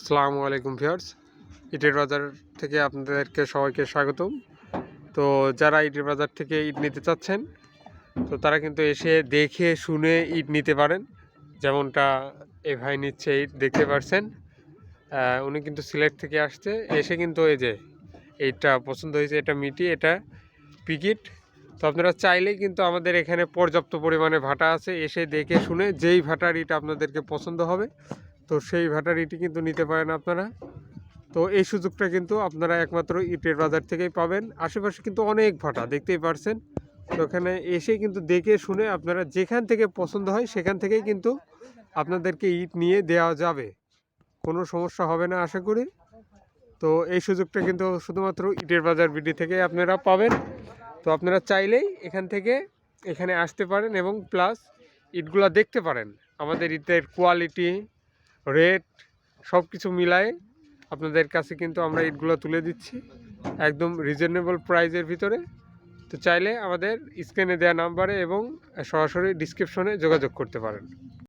আসসালামু আলাইকুম ভিউয়ার্স, ইটের বাজার থেকে আপনাদেরকে সবাইকে স্বাগতম। তো যারা ইটের বাজার থেকে ইট নিতে চাচ্ছেন, তো তারা কিন্তু এসে দেখে শুনে ইট নিতে পারেন। যেমনটা এ ভাই নিচ্ছে ইট দেখতে পাচ্ছেন, উনি কিন্তু সিলেট থেকে আসছে। এসে কিন্তু এই যে এইটা পছন্দ হয়েছে, এটা মিটি, এটা পিকিট। তো আপনারা চাইলেই কিন্তু আমাদের এখানে পর্যাপ্ত পরিমাণে ভাটা আছে, এসে দেখে শুনে যেই ভাটার ইট আপনাদেরকে পছন্দ হবে তো সেই ভাটার ইটই কিন্তু নিতে পারেন আপনারা। তো এই সুযোগটা কিন্তু আপনারা একমাত্র ইটের বাজার থেকেই পাবেন। আশেপাশে কিন্তু অনেক ভাটা দেখতেই পারছেন। তো ওখানে এসে কিন্তু দেখে শুনে আপনারা যেখান থেকে পছন্দ হয় সেখান থেকেই কিন্তু আপনাদেরকে ইট নিয়ে দেওয়া যাবে, কোনো সমস্যা হবে না আশা করি। তো এই সুযোগটা কিন্তু শুধুমাত্র ইটের বাজার বিডি থেকেই আপনারা পাবেন। তো আপনারা চাইলেই এখান থেকে এখানে আসতে পারেন এবং প্লাস ইটগুলা দেখতে পারেন। আমাদের ইটের কোয়ালিটি, রেট সব কিছু মিলায়ে আপনাদের কাছে কিন্তু আমরা ইটগুলো তুলে দিচ্ছি একদম রিজনেবল প্রাইজের ভিতরে। তো চাইলে আমাদের স্ক্রিনে দেওয়া নাম্বারে এবং সরাসরি ডিসক্রিপশনে যোগাযোগ করতে পারেন।